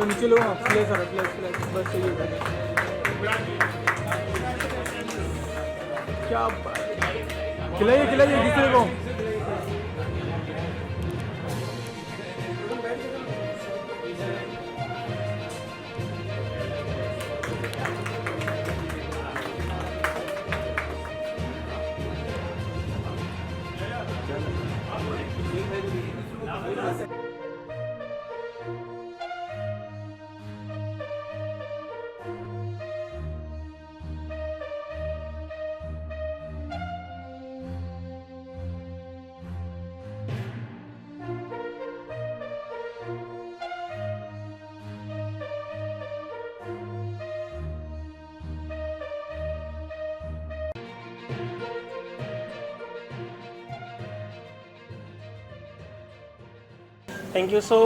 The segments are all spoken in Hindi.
नीचे लो, हाँ फ्लैश आ रहा है, फ्लैश बस सही है। क्या खिलाइए खिलाइए दूसरे को। Thank you. So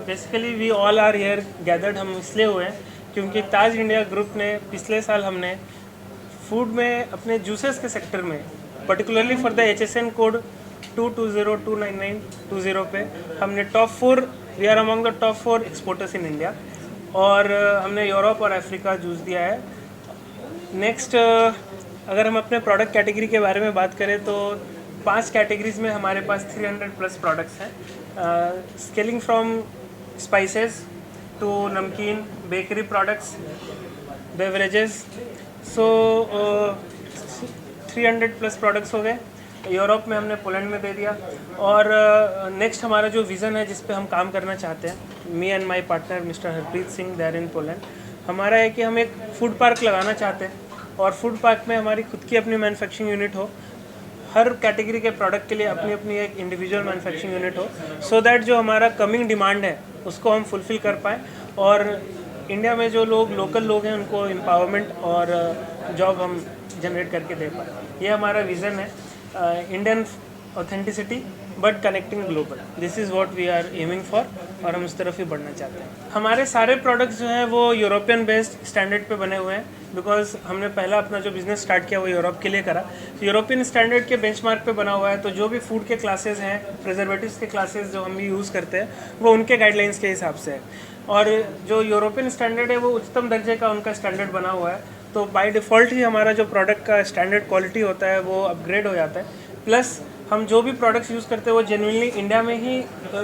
basically we all are here gathered, हम इसलिए हुए हैं क्योंकि ताज इंडिया ग्रुप ने पिछले साल हमने फूड में अपने जूसेस के सेक्टर में particularly for the HSN code 22029920 पे हमने top 4, we are among the top 4 exporters in India, और हमने यूरोप और अफ्रीका जूस दिया है। नेक्स्ट अगर हम अपने प्रोडक्ट कैटेगरी के बारे में बात करें तो 5 कैटेगरीज में हमारे पास 300 प्लस प्रोडक्ट्स हैं, स्केलिंग फ्रॉम स्पाइसेस टू नमकीन, बेकरी प्रोडक्ट्स, बेवरेजेस। सो 300 प्लस प्रोडक्ट्स हो गए। यूरोप में हमने पोलैंड में दे दिया। और नेक्स्ट हमारा जो विज़न है जिस पे हम काम करना चाहते हैं, me and my partner mister Harpreet Singh there in Poland, हमारा है कि हम एक फूड पार्क लगाना चाहते हैं और फूड पार्क में हमारी खुद की अपनी मैन्युफैक्चरिंग यूनिट हो, हर कैटेगरी के प्रोडक्ट के लिए अपनी अपनी एक इंडिविजुअल मैन्युफैक्चरिंग यूनिट हो, सो दैट जो हमारा कमिंग डिमांड है उसको हम फुलफ़िल कर पाएँ और इंडिया में जो लोग लोकल लोग हैं उनको एम्पावरमेंट और जॉब हम जनरेट करके दे पाएँ। ये हमारा विज़न है, Indian authenticity but connecting global, this is what we are aiming for, और हम उस तरफ ही बढ़ना चाहते हैं। हमारे सारे प्रोडक्ट्स जो हैं वो यूरोपियन बेस्ड स्टैंडर्ड पे बने हुए हैं, बिकॉज हमने पहला अपना जो बिज़नेस स्टार्ट किया वो यूरोप के लिए करा, तो यूरोपियन स्टैंडर्ड के बेंचमार्क पे बना हुआ है। तो जो भी फूड के क्लासेस हैं, प्रिजर्वेटिव्स के क्लासेस जो हम भी यूज़ करते हैं वो उनके गाइडलाइंस के हिसाब से है, और जो यूरोपियन स्टैंडर्ड है वो उच्चतम दर्जे का उनका स्टैंडर्ड बना हुआ है। तो बाय डिफ़ॉल्ट ही हमारा जो प्रोडक्ट का स्टैंडर्ड क्वालिटी होता है वो अपग्रेड हो जाता है। प्लस हम जो भी प्रोडक्ट्स यूज़ करते हैं वो जेन्युइनली इंडिया में ही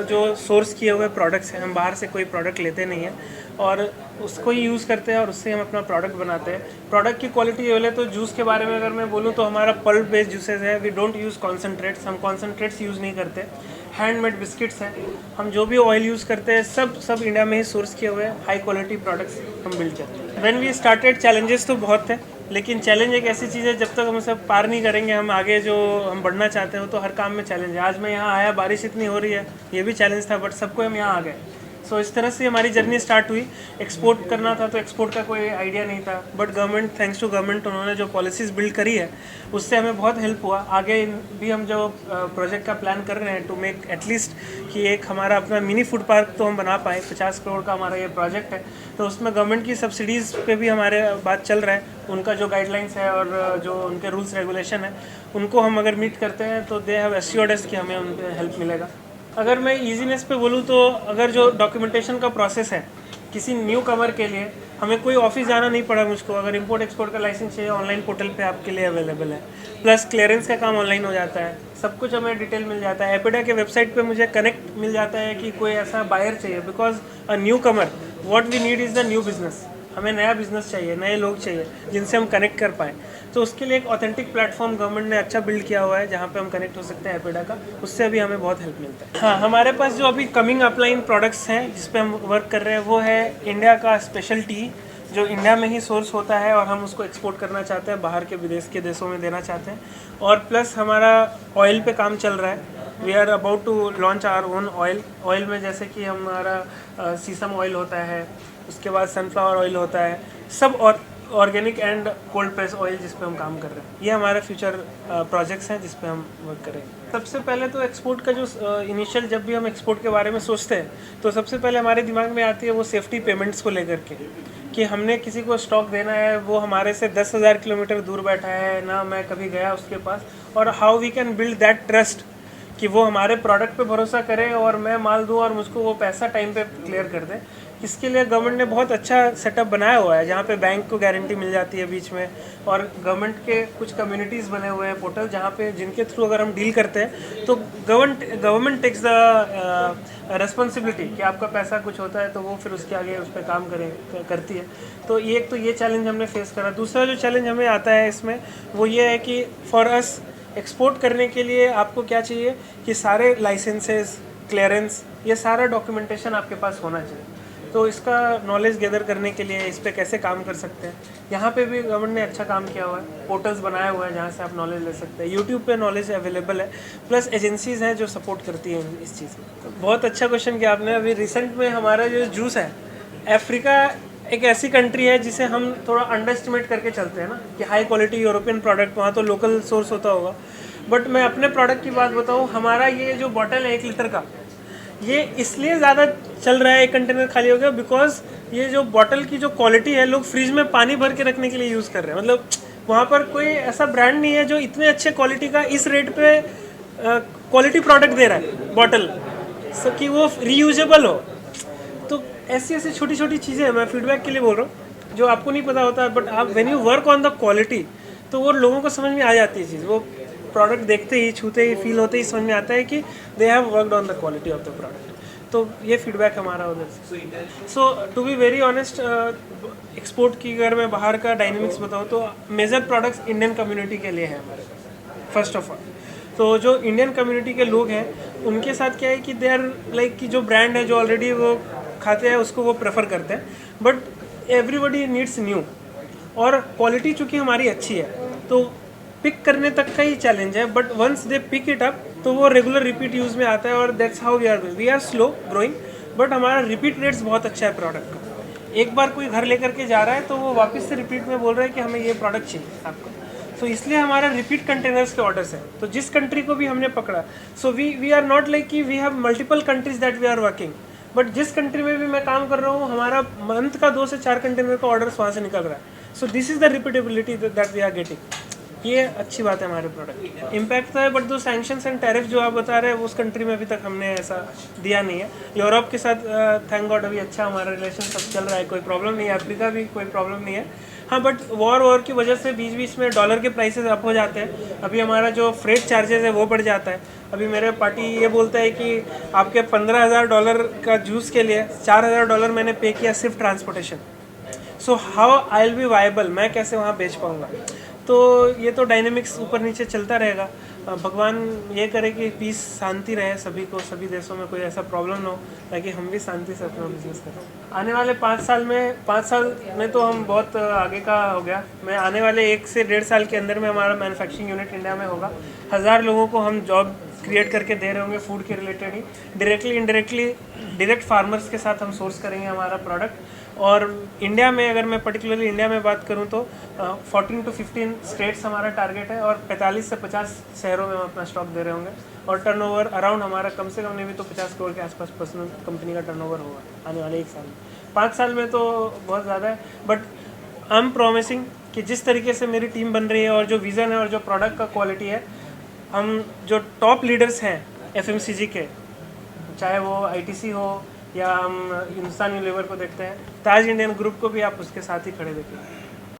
जो सोर्स किए हुए प्रोडक्ट्स हैं, हम बाहर से कोई प्रोडक्ट लेते नहीं हैं और उसको ही यूज़ करते हैं और उससे हम अपना प्रोडक्ट बनाते हैं। प्रोडक्ट की क्वालिटी बोले तो जूस के बारे में अगर मैं बोलूँ तो हमारा पल्प बेस्ड जूसेस है, वी डोंट यूज़ कॉन्सनट्रेट्स, हम कॉन्सनट्रेट्स यूज़ नहीं करते। हैंडमेड बिस्किट्स हैं, हम जो भी ऑयल यूज़ करते हैं सब इंडिया में ही सोर्स किए हुए हाई क्वालिटी प्रोडक्ट्स हम बिल्ड करते हैं। व्हेन वी स्टार्टेड चैलेंजेस तो बहुत थे, लेकिन चैलेंज एक ऐसी चीज़ है जब तक हम उसे पार नहीं करेंगे हम आगे जो हम बढ़ना चाहते हो, तो हर काम में चैलेंज है। आज मैं यहाँ आया, बारिश इतनी हो रही है, ये भी चैलेंज था, बट सबको हम यहाँ आ गए। सो इस तरह से हमारी जर्नी स्टार्ट हुई। एक्सपोर्ट करना था तो एक्सपोर्ट का कोई आइडिया नहीं था, but government, thanks to government, उन्होंने जो पॉलिसीज़ बिल्ड करी है उससे हमें बहुत हेल्प हुआ। आगे भी हम जो प्रोजेक्ट का प्लान कर रहे हैं टू मेक एटलीस्ट कि एक हमारा अपना मिनी फूड पार्क तो हम बना पाएँ। 50 करोड़ का हमारा ये प्रोजेक्ट है, तो उसमें गवर्नमेंट की सब्सिडीज़ पे भी हमारे बात चल रहा है। उनका जो गाइडलाइंस है और जो उनके रूल्स रेगुलेशन है उनको हम अगर मीट करते हैं तो दे हैव एश्योर्ड अस कि हमें उनके हेल्प मिलेगा। अगर मैं ईजीनेस पे बोलूँ तो अगर जो डॉक्यूमेंटेशन का प्रोसेस है किसी न्यू कमर के लिए, हमें कोई ऑफिस जाना नहीं पड़ा मुझको। अगर इंपोर्ट एक्सपोर्ट का लाइसेंस चाहिए, ऑनलाइन पोर्टल पे आपके लिए अवेलेबल है। प्लस क्लियरेंस का काम ऑनलाइन हो जाता है, सब कुछ हमें डिटेल मिल जाता है। एपिडा के वेबसाइट पे मुझे कनेक्ट मिल जाता है कि कोई ऐसा बायर चाहिए, because a newcomer what we need is the new business. हमें नया बिजनेस चाहिए, नए लोग चाहिए जिनसे हम कनेक्ट कर पाएँ। तो उसके लिए एक ऑथेंटिक प्लेटफॉर्म गवर्नमेंट ने अच्छा बिल्ड किया हुआ है जहाँ पे हम कनेक्ट हो सकते हैं एपिडा का, उससे अभी हमें बहुत हेल्प मिलता है। हाँ, हमारे पास जो अभी कमिंग अपलाइन प्रोडक्ट्स हैं जिस पे हम वर्क कर रहे हैं वो है इंडिया का स्पेशल टी, जो इंडिया में ही सोर्स होता है और हम उसको एक्सपोर्ट करना चाहते हैं, बाहर के विदेश के देशों में देना चाहते हैं। और प्लस हमारा ऑयल पे काम चल रहा है, we are about to launch our own oil. Oil में जैसे कि हमारा सीसम ऑयल होता है, उसके बाद सनफ्लावर ऑयल होता है, सब और organic and cold press oil जिस पे हम काम कर रहे हैं। ये हमारे फ्यूचर प्रोजेक्ट्स हैं जिस पे हम वर्क करेंगे। सबसे पहले तो एक्सपोर्ट का जो इनिशियल, जब भी हम एक्सपोर्ट के बारे में सोचते हैं तो सबसे पहले हमारे दिमाग में आती है वो सेफ्टी पेमेंट्स को लेकर के, कि हमने किसी को स्टॉक देना है, वो हमारे से 10,000 किलोमीटर दूर बैठा है ना, मैं कभी गया उसके पास, और how we can build that trust कि वो हमारे प्रोडक्ट पे भरोसा करे और मैं माल दूँ और मुझको वो पैसा टाइम पे क्लियर कर दे। इसके लिए गवर्नमेंट ने बहुत अच्छा सेटअप बनाया हुआ है, जहाँ पे बैंक को गारंटी मिल जाती है बीच में, और गवर्नमेंट के कुछ कम्युनिटीज़ बने हुए हैं पोर्टल, जहाँ पे जिनके थ्रू अगर हम डील करते हैं तो गवर्नमेंट टेक्स द रिस्पॉन्सिबिलिटी कि आपका पैसा कुछ होता है तो वो फिर उसके आगे उस पर काम करती है। तो ये चैलेंज हमने फेस करा। दूसरा जो चैलेंज हमें आता है इसमें वो ये है कि फॉर अस एक्सपोर्ट करने के लिए आपको क्या चाहिए कि सारे लाइसेंसेस, क्लियरेंस, ये सारा डॉक्यूमेंटेशन आपके पास होना चाहिए। तो इसका नॉलेज गैदर करने के लिए इस पर कैसे काम कर सकते हैं, यहाँ पे भी गवर्नमेंट ने अच्छा काम किया हुआ है, पोर्टल्स बनाया हुआ है जहाँ से आप नॉलेज ले सकते हैं। यूट्यूब पे नॉलेज अवेलेबल है, प्लस एजेंसीज़ हैं जो सपोर्ट करती हैं इस चीज़ में। तो बहुत अच्छा क्वेश्चन किया आपने। अभी रिसेंट में हमारा जो जूस है, अफ्रीका एक ऐसी कंट्री है जिसे हम थोड़ा अंडर एस्टिमेट करके चलते हैं ना कि हाई क्वालिटी यूरोपियन प्रोडक्ट, वहाँ तो लोकल सोर्स होता होगा। बट मैं अपने प्रोडक्ट की बात बताऊँ, हमारा ये जो बॉटल है 1 लीटर का, ये इसलिए ज़्यादा चल रहा है, एक कंटेनर खाली हो गया, बिकॉज ये जो बॉटल की जो क्वालिटी है, लोग फ्रिज में पानी भर के रखने के लिए यूज़ कर रहे हैं। मतलब वहाँ पर कोई ऐसा ब्रांड नहीं है जो इतने अच्छे क्वालिटी का इस रेट पे क्वालिटी प्रोडक्ट दे रहा है बॉटल, सो कि वो रीयूजेबल हो। तो ऐसी ऐसी छोटी छोटी चीज़ें मैं फीडबैक के लिए बोल रहा हूँ जो आपको नहीं पता होता, बट आप when you work on the quality तो वो लोगों को समझ में आ जाती है चीज़। वो प्रोडक्ट देखते ही, छूते ही, फील होते ही समझ में आता है कि they have worked on the quality of the product. तो ये फीडबैक हमारा उधर से। So to be very honest, export की अगर मैं बाहर का डायनेमिक्स बताऊँ तो मेजर प्रोडक्ट्स इंडियन कम्युनिटी के लिए है हमारे पास फर्स्ट ऑफ ऑल। तो जो इंडियन कम्युनिटी के लोग हैं उनके साथ क्या है कि दे आर लाइक कि जो ब्रांड है जो ऑलरेडी वो खाते हैं उसको वो प्रेफर करते हैं, बट एवरीबडी नीड्स न्यू, और क्वालिटी चूँकि हमारी अच्छी है तो पिक करने तक का ही चैलेंज है, but once they pick it up तो वो रेगुलर रिपीट यूज़ में आता है, और that's how we are slow growing, but हमारा रिपीट रेट्स बहुत अच्छा है प्रोडक्ट का। एक बार कोई घर लेकर के जा रहा है तो वो वापस से रिपीट में बोल रहा है कि हमें ये प्रोडक्ट चाहिए आपको। तो इसलिए हमारा रिपीट कंटेनर्स के ऑर्डर्स हैं। तो जिस कंट्री को भी हमने पकड़ा, so we are not like कि we have multiple countries that we are working, but जिस कंट्री में भी मैं काम कर रहा हूँ हमारा मंथ का 2 से 4 कंटेनर का ऑर्डर्स वहाँ से निकल रहा है। So this is the repeatability that we are getting. ये अच्छी बात है हमारे प्रोडक्ट। इम्पैक्ट तो है, बट जो सैंक्शंस एंड टैरिफ जो आप बता रहे हैं उस कंट्री में अभी तक हमने ऐसा दिया नहीं है। यूरोप के साथ थैंक गॉड अभी अच्छा हमारा रिलेशन सब चल रहा है, कोई प्रॉब्लम नहीं है। अफ्रीका भी कोई प्रॉब्लम नहीं है। हाँ, बट वॉर की वजह से बीच बीच में डॉलर के प्राइसेस अप हो जाते हैं। अभी हमारा जो फ्रेट चार्जेस है वो बढ़ जाता है। अभी मेरे पार्टी ये बोलता है कि आपके $15,000 का जूस के लिए $4,000 मैंने पे किया सिर्फ transportation. So how I will be viable, मैं कैसे वहाँ बेच पाऊँगा। तो ये तो डायनेमिक्स ऊपर नीचे चलता रहेगा। भगवान ये करे कि पीस, शांति रहे सभी को, सभी देशों में कोई ऐसा प्रॉब्लम ना हो, ताकि हम भी शांति से अपना बिजनेस करें। आने वाले 5 साल में तो हम बहुत आगे का हो गया। मैं आने वाले 1 से 1.5 साल के अंदर में हमारा मैन्युफैक्चरिंग यूनिट इंडिया में होगा। 1000 लोगों को हम जॉब क्रिएट करके दे रहे होंगे फूड के रिलेटेड ही, डायरेक्टली इनडायरेक्टली डायरेक्ट फार्मर्स के साथ हम सोर्स करेंगे हमारा प्रोडक्ट। और इंडिया में अगर मैं पर्टिकुलरली इंडिया में बात करूं तो 14 to 15 स्टेट्स हमारा टारगेट है, और 45 से 50 शहरों में हम अपना स्टॉक दे रहे होंगे। और टर्नओवर अराउंड हमारा कम से कम नहीं भी तो 50 करोड़ के आसपास पर्सनल कंपनी का टर्नओवर होगा आने वाले 1 साल में। 5 साल में तो बहुत ज़्यादा है, बट आई एम प्रॉमिसिंग कि जिस तरीके से मेरी टीम बन रही है और जो विज़न है और जो प्रोडक्ट का क्वालिटी है, हम जो टॉप लीडर्स हैं FMCG के, चाहे वो ITC हो या हम हिंदुस्तान यूनिलीवर को देखते हैं, ताज इंडियन ग्रुप को भी आप उसके साथ ही खड़े देखिए।